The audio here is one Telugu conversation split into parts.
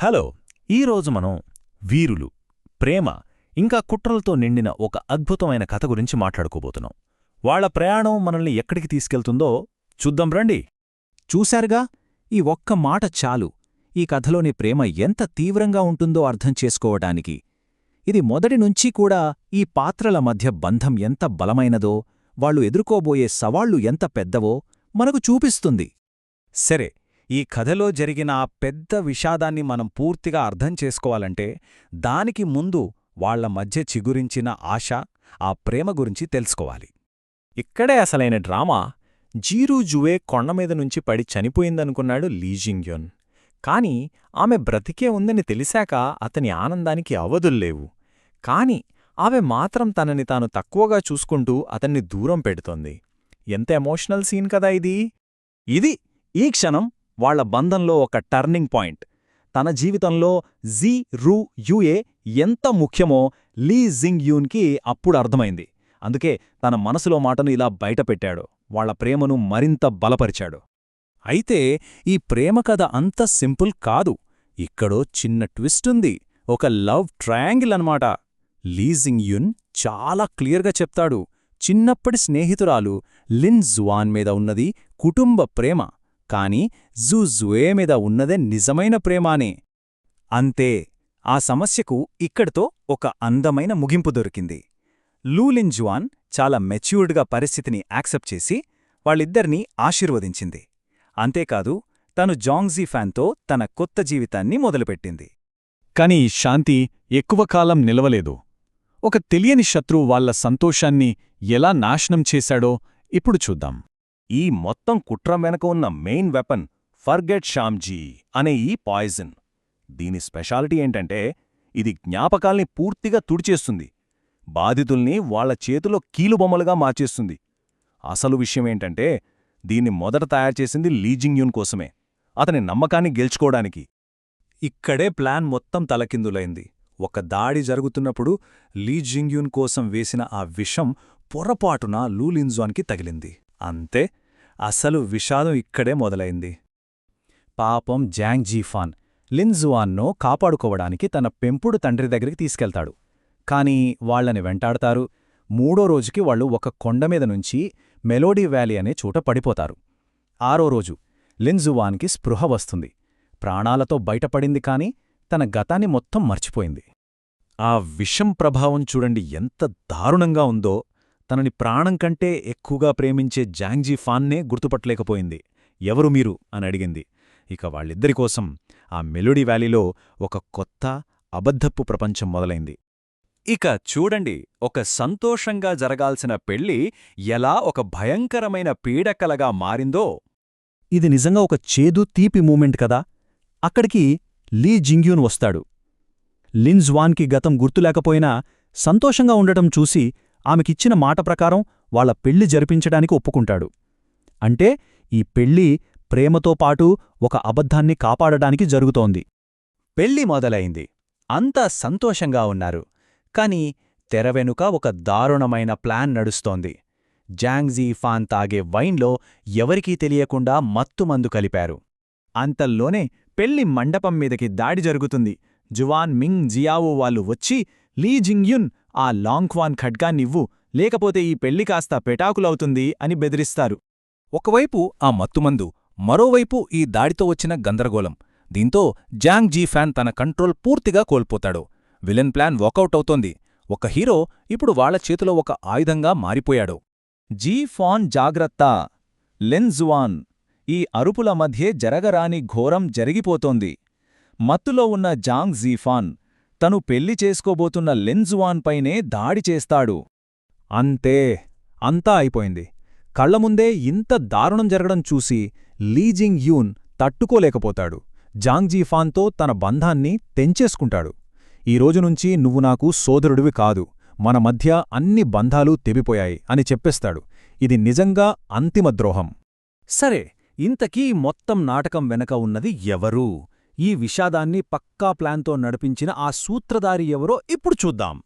హలో, ఈరోజు మనం వీరులు, ప్రేమ ఇంకా కుట్రలతో నిండిన ఒక అద్భుతమైన కథ గురించి మాట్లాడుకోబోతున్నాం. వాళ్ల ప్రయాణం మనల్ని ఎక్కడికి తీసుకెళ్తుందో చూద్దాం రండి. చూశారుగా, ఈ ఒక్క మాట చాలు ఈ కథలోని ప్రేమ ఎంత తీవ్రంగా ఉంటుందో అర్థం చేసుకోవటానికి. ఇది మొదటి నుంచీ కూడా ఈ పాత్రల మధ్య బంధం ఎంత బలమైనదో, వాళ్లు ఎదుర్కోబోయే సవాళ్లు ఎంత పెద్దవో మనకు చూపిస్తుంది. సరే, ఈ కథలో జరిగిన ఆ పెద్ద విషాదాన్ని మనం పూర్తిగా అర్థం చేసుకోవాలంటే దానికి ముందు వాళ్ల మధ్య చిగురించిన ఆశ, ఆ ప్రేమ గురించి తెలుసుకోవాలి. ఇక్కడే అసలైన డ్రామా. జీరూ జువే కొండమీద నుంచి పడి చనిపోయిందనుకున్నాడు లీ జింగ్యున్. కాని ఆమె బ్రతికే ఉందని తెలిసాక అతని ఆనందానికి అవధుల్లేవు. కాని ఆమె మాత్రం తనని తాను తక్కువగా చూసుకుంటూ అతన్ని దూరం పెడుతోంది. ఎంత ఎమోషనల్ సీన్ కదా ఇది. ఈ క్షణం వాళ్ల బంధంలో ఒక టర్నింగ్ పాయింట్. తన జీవితంలో జీ రూ యుయే ఎంత ముఖ్యమో లీ జింగ్ యూన్కి అప్పుడు అర్థమైంది. అందుకే తన మనసులో మాటను ఇలా బయటపెట్టాడు, వాళ్ల ప్రేమను మరింత బలపరిచాడు. అయితే ఈ ప్రేమ కథ అంత సింపుల్ కాదు. ఇక్కడో చిన్న ట్విస్టుంది, ఒక లవ్ ట్రయాంగిల్ అన్నమాట. లీ జింగ్ యూన్ చాలా క్లియర్గా చెప్తాడు, చిన్నప్పటి స్నేహితురాలు లిన్ జువాన్ మీద ఉన్నది కుటుంబ ప్రేమ, కాని జూ జువే మీద ఉన్నదే నిజమైన ప్రేమానే. అంతే, ఆ సమస్యకు ఇక్కడితో ఒక అందమైన ముగింపు దొరికింది. లిన్ జువాన్ చాలా మెచ్యూర్డ్గా పరిస్థితిని యాక్సెప్ట్ చేసి వాళ్ళిద్దరినీ ఆశీర్వదించింది. అంతేకాదు, తను జాంగ్జీ ఫ్యాన్తో తన కొత్త జీవితాన్ని మొదలుపెట్టింది. కాని శాంతి ఎక్కువ కాలం నిలవలేదు. ఒక తెలియని శత్రువు వాళ్ల సంతోషాన్ని ఎలా నాశనం చేశాడో ఇప్పుడు చూద్దాం. ఈ మొత్తం కుట్రం వెనక ఉన్న మెయిన్ వెపన్ ఫర్గెట్ షామ్జీ అనే ఈ పాయిజన్. దీని స్పెషాలిటీ ఏంటంటే ఇది జ్ఞాపకాల్ని పూర్తిగా తుడిచేస్తుంది, బాధితుల్ని వాళ్ల చేతిలో కీలుబొమ్మలుగా మార్చేస్తుంది. అసలు విషయమేంటంటే దీన్ని మొదట తయారుచేసింది లీ జింగ్ యూన్ కోసమే, అతని నమ్మకాన్ని గెలుచుకోవడానికి. ఇక్కడే ప్లాన్ మొత్తం తలకిందులైంది. ఒక దాడి జరుగుతున్నప్పుడు లీ జింగ్ యూన్ కోసం వేసిన ఆ విషం పొరపాటున లిన్ జువాన్కి తగిలింది. అంతే, అసలు విషాదం ఇక్కడే మొదలైంది. పాపం జాంగ్ జీఫాన్ లిన్ జువాన్ను కాపాడుకోవడానికి తన పెంపుడు తండ్రి దగ్గరికి తీసుకెళ్తాడు. కాని వాళ్లని వెంటాడతారు. మూడో రోజుకి వాళ్లు ఒక కొండమీద నుంచి మెలోడీ వ్యాలీ అనే చోట పడిపోతారు. ఆరో రోజు లిన్ జువాన్కి స్పృహ వస్తుంది. ప్రాణాలతో బయటపడింది, కాని తన గతాన్ని మొత్తం మర్చిపోయింది. ఆ విషం ప్రభావం చూడండి ఎంత దారుణంగా ఉందో. తనని ప్రాణం కంటే ఎక్కువగా ప్రేమించే జాంగ్ జీఫాన్నే గుర్తుపట్టలేకపోయింది. ఎవరు మీరు అని అడిగింది. ఇక వాళ్ళిద్దరి కోసం ఆ మెలోడీ వ్యాలీలో ఒక కొత్త అబద్ధపు ప్రపంచం మొదలైంది. ఇక చూడండి, ఒక సంతోషంగా జరగాల్సిన పెళ్లి ఎలా ఒక భయంకరమైన పీడకలగా మారిందో. ఇది నిజంగా ఒక చేదు తీపి మూమెంట్ కదా. అక్కడికి లీ జింగ్ యూన్ వస్తాడు. లిన్ జువాన్కి గతం గుర్తులేకపోయినా సంతోషంగా ఉండటం చూసి ఆమెకిచ్చిన మాట ప్రకారం వాళ్ల పెళ్లి జరిపించడానికి ఒప్పుకుంటాడు. అంటే ఈ పెళ్లి ప్రేమతో పాటు ఒక అబద్ధాన్ని కాపాడడానికి జరుగుతోంది. పెళ్లి మొదలైంది, అంతా సంతోషంగా ఉన్నారు. కాని తెరవెనుక ఒక దారుణమైన ప్లాన్ నడుస్తోంది. జాంగ్ జీఫాన్ తాగే వైన్లో ఎవరికీ తెలియకుండా మత్తుమందు కలిపారు. అంతల్లోనే పెళ్లి మండపం మీదకి దాడి జరుగుతుంది. జువాన్ మింగ్ జియావో వాళ్ళు వచ్చి, లీ జింగ్ యున్ ఆ లాంగ్క్వాన్ ఖడ్గాన్నివ్వు, లేకపోతే ఈ పెళ్లి కాస్త పెటాకులవుతుంది అని బెదిరిస్తారు. ఒకవైపు ఆ మత్తుమందు, మరోవైపు ఈ దాడితో వచ్చిన గందరగోళం. దీంతో జాంగ్ జీఫాన్ తన కంట్రోల్ పూర్తిగా కోల్పోతాడు. విలన్ ప్లాన్ వర్కౌట్ అవుతోంది. ఒక హీరో ఇప్పుడు వాళ్ల చేతిలో ఒక ఆయుధంగా మారిపోయాడు. జీఫాన్ జాగ్రత్త, లిన్ జువాన్. ఈ అరుపుల మధ్యే జరగరాని ఘోరం జరిగిపోతోంది. మత్తులో ఉన్న జాంగ్ జీఫాన్ తను పెళ్లి చేసుకోబోతున్న లిన్ జువాన్ పైనే దాడి చేస్తాడు. అంతే, అంతా అయిపోయింది. కళ్లముందే ఇంత దారుణం జరగడం చూసి లీ జింగ్ యూన్ తట్టుకోలేకపోతాడు. జాంగ్ జీఫాన్తో తన బంధాన్ని తెంచేసుకుంటాడు. ఈ రోజునుంచి నువ్వు నాకు సోదరుడివి కాదు, మన మధ్య అన్ని బంధాలు తెగిపోయాయి అని చెప్పేస్తాడు. ఇది నిజంగా అంతిమ ద్రోహం. సరే, ఇంతకీ మొత్తం నాటకం వెనక ఉన్నది ఎవరు? ఈ విషాదాన్ని పక్కా ప్లాన్తో నడిపించిన ఆ సూత్రధారి ఎవరో ఇప్పుడు చూద్దాం.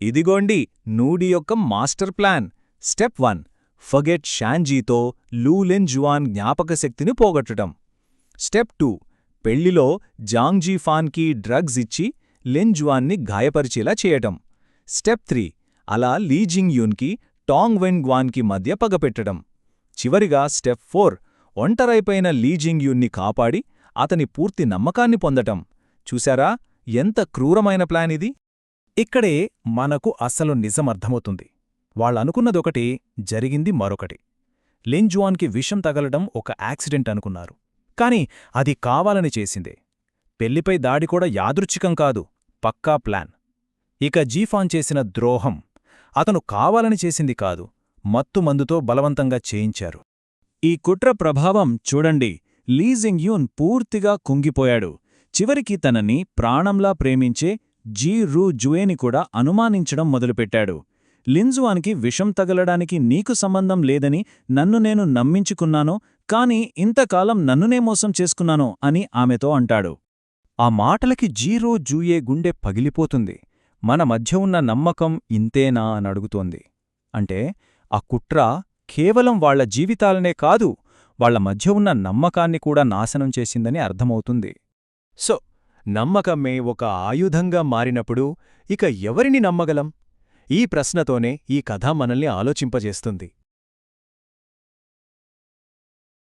ఇదిగోండి నూడి యొక్క మాస్టర్ ప్లాన్. స్టెప్ 1, ఫర్గెట్ షాంజీతో లిన్ జువాన్ జ్ఞాపకశక్తిని పోగొట్టడం. స్టెప్ 2, పెళ్లిలో జాంగ్ జీఫాన్కి డ్రగ్స్ ఇచ్చి లిన్ జువాన్ని గాయపరిచేలా చేయటం. స్టెప్ 3 అలా లీ జింగ్ యూన్కి టాంగ్ వెన్ గ్వాన్కి మధ్య పగపెట్టడం. చివరిగా స్టెప్ 4 ఒంటరైపోయిన లీ జింగ్ యూన్ని కాపాడి అతని పూర్తి నమ్మకాన్ని పొందటం. చూశారా ఎంత క్రూరమైన ప్లాన్ ఇది? ఇక్కడే మనకు అసలు నిజమర్థమవుతుంది. వాళ్ళనుకున్నదొకటి, జరిగింది మరొకటి. లిన్ జువాన్కి విషం తగలడం ఒక యాక్సిడెంట్ అనుకున్నారు. కాని అది కావాలని చేసిందే. పెళ్లిపై దాడి కూడా యాదృచ్ఛికం కాదు, పక్కా ప్లాన్. ఇక జీఫాన్ చేసిన ద్రోహం, అతను కావాలని చేసింది కాదు, మత్తుమందుతో బలవంతంగా చేయించారు. ఈ కుట్ర ప్రభావం చూడండి. లీ జింగ్ యూన్ పూర్తిగా కుంగిపోయాడు. చివరికి తనని ప్రాణంలా ప్రేమించే జీ రూ జుయేని కూడా అనుమానించడం మొదలుపెట్టాడు. లిన్జువాన్కి విషం తగలడానికి నీకు సంబంధం లేదని నన్ను నేను నమ్మించుకున్నాను, కాని ఇంతకాలం నన్నునే మోసం చేసుకున్నాను అని ఆమెతో అంటాడు. ఆ మాటలకి జీరో జూయే గుండె పగిలిపోతుంది. మన మధ్య ఉన్న నమ్మకం ఇంతేనా అనడుగుతోంది. అంటే ఆ కుట్ర కేవలం వాళ్ల జీవితాలనే కాదు, వాళ్ల మధ్య ఉన్న నమ్మకాన్ని కూడా నాశనం చేసిందని అర్థమవుతుంది. సో, నమ్మకమే ఒక ఆయుధంగా మారినప్పుడు ఇక ఎవరిని నమ్మగలం? ఈ ప్రశ్నతోనే ఈ కథ మనల్ని ఆలోచింపజేస్తుంది.